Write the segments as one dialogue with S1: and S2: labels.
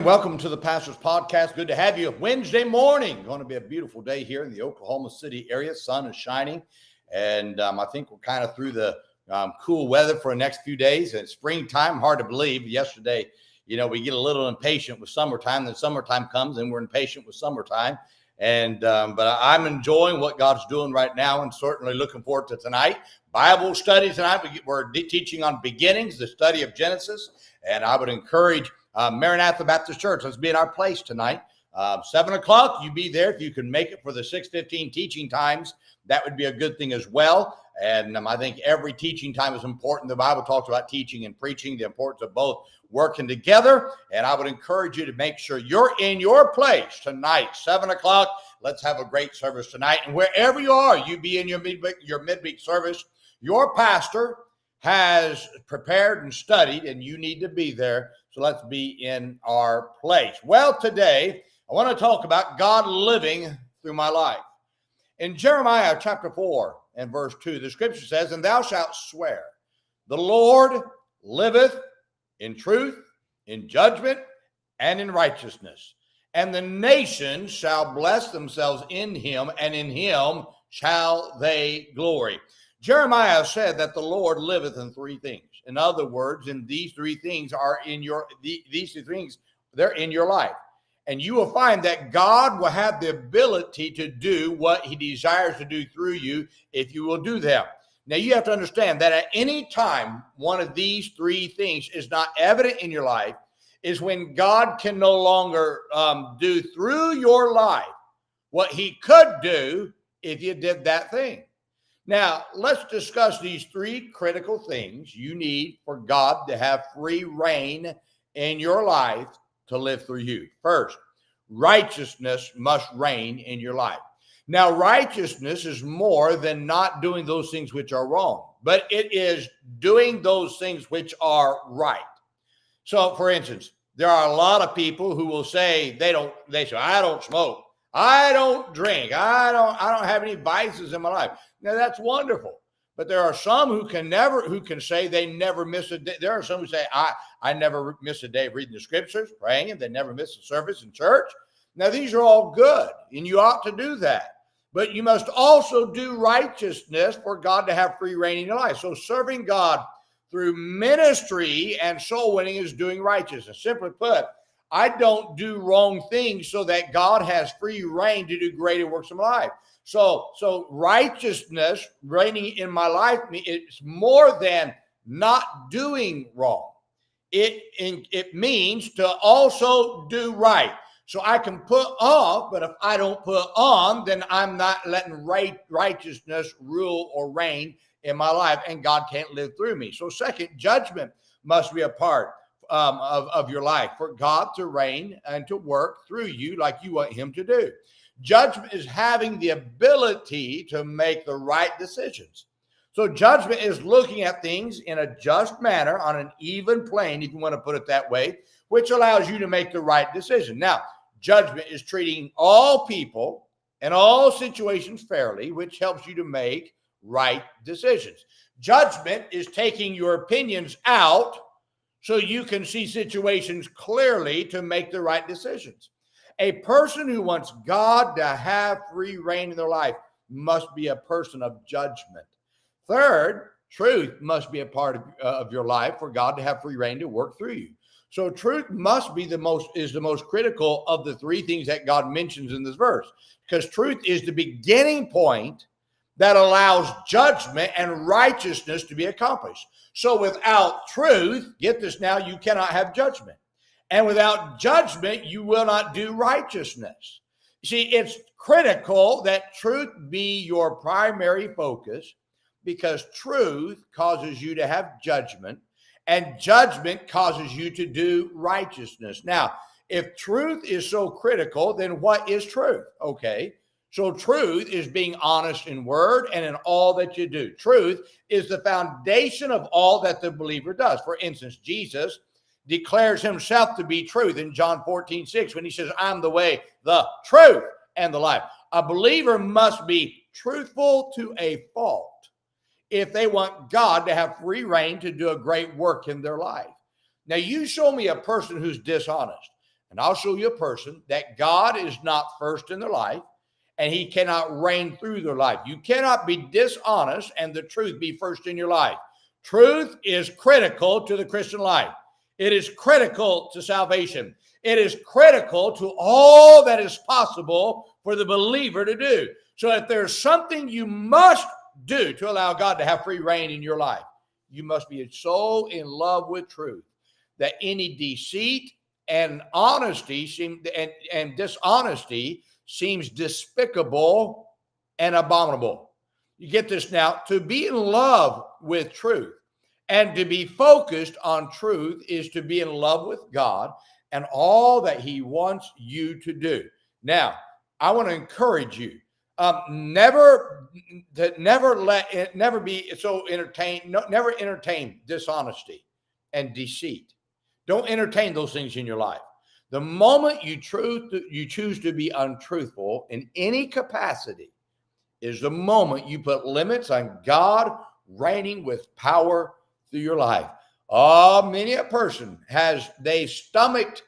S1: Welcome to the Pastor's Podcast. Good to have you. Wednesday morning. Going to be a beautiful day here in the Oklahoma City area. Sun is shining. And I think we're kind of through the cool weather for the next few days. And it's springtime. Hard to believe. Yesterday, we get a little impatient with summertime. Then summertime comes and we're impatient with summertime. But I'm enjoying what God's doing right now and certainly looking forward to tonight. Bible study tonight. We're teaching on beginnings, the study of Genesis. And I would encourage Maranatha Baptist Church. Let's be in our place tonight. 7 o'clock, you be there. If you can make it for the 6:15 teaching times, that would be a good thing as well. And I think every teaching time is important. The Bible talks about teaching and preaching, the importance of both working together. And I would encourage you to make sure you're in your place tonight, 7 o'clock. Let's have a great service tonight. And wherever you are, you be in your midweek service. Your pastor has prepared and studied, and you need to be there. So let's be in our place. Well, today, I want to talk about God living through my life. In Jeremiah chapter 4 and verse 2, the scripture says, "And thou shalt swear, the Lord liveth in truth, in judgment, and in righteousness. And the nations shall bless themselves in him, and in him shall they glory." Jeremiah said that the Lord liveth in three things. In other words, in these three things are in your, these three things, they're in your life. And you will find that God will have the ability to do what he desires to do through you if you will do them. Now, you have to understand that at any time one of these three things is not evident in your life is when God can no longer do through your life what he could do if you did that thing. Now, let's discuss these three critical things you need for God to have free reign in your life to live through you. First, righteousness must reign in your life. Now, righteousness is more than not doing those things which are wrong, but it is doing those things which are right. So, for instance, there are a lot of people who will say they say, "I don't smoke. I don't drink. I don't have any vices in my life." Now that's wonderful, but there are some who can say they never miss a day. There are some who say, I never miss a day of reading the scriptures, praying, and they never miss a service in church. Now these are all good, and you ought to do that. But you must also do righteousness for God to have free reign in your life. So serving God through ministry and soul winning is doing righteousness. Simply put, I don't do wrong things so that God has free reign to do greater works in my life. So righteousness reigning in my life, it's more than not doing wrong. It means to also do right. So I can put off, but if I don't put on, then I'm not letting righteousness rule or reign in my life, and God can't live through me. So second, judgment must be a part of your life for God to reign and to work through you like you want him to do. Judgment is having the ability to make the right decisions. So judgment is looking at things in a just manner on an even plane, if you want to put it that way, which allows you to make the right decision. Now, judgment is treating all people and all situations fairly, which helps you to make right decisions. Judgment is taking your opinions out so you can see situations clearly to make the right decisions. A person who wants God to have free reign in their life must be a person of judgment. Third, truth must be a part of your life for God to have free reign to work through you. So truth must be the most critical of the three things that God mentions in this verse, because truth is the beginning point that allows judgment and righteousness to be accomplished. So without truth, get this now, you cannot have judgment. And without judgment, you will not do righteousness. See, it's critical that truth be your primary focus, because truth causes you to have judgment, and judgment causes you to do righteousness. Now, if truth is so critical, then what is truth? Okay. So truth is being honest in word and in all that you do. Truth is the foundation of all that the believer does. For instance, Jesus declares himself to be truth in John 14:6 when he says, "I'm the way, the truth, and the life." A believer must be truthful to a fault if they want God to have free reign to do a great work in their life. Now, you show me a person who's dishonest, and I'll show you a person that God is not first in their life, and he cannot reign through their life. You cannot be dishonest and the truth be first in your life. Truth is critical to the Christian life. It is critical to salvation. It is critical to all that is possible for the believer to do. So if there's something you must do to allow God to have free reign in your life, you must be so in love with truth that any deceit and honesty and dishonesty seems despicable and abominable. You get this now? To be in love with truth and to be focused on truth is to be in love with God and all that he wants you to do. Now, I want to encourage you. Never be so entertained. Never entertain dishonesty and deceit. Don't entertain those things in your life. The moment you choose to be untruthful in any capacity is the moment you put limits on God reigning with power through your life. Many a person they stomached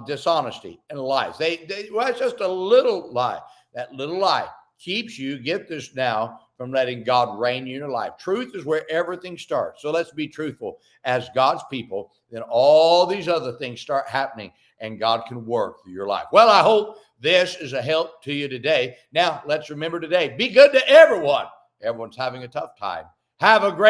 S1: dishonesty and lies. Well, it's just a little lie. That little lie keeps you, get this now, from letting God reign in your life. Truth is where everything starts. So let's be truthful as God's people. Then all these other things start happening and God can work through your life. Well, I hope this is a help to you today. Now, let's remember today, be good to everyone. Everyone's having a tough time. Have a great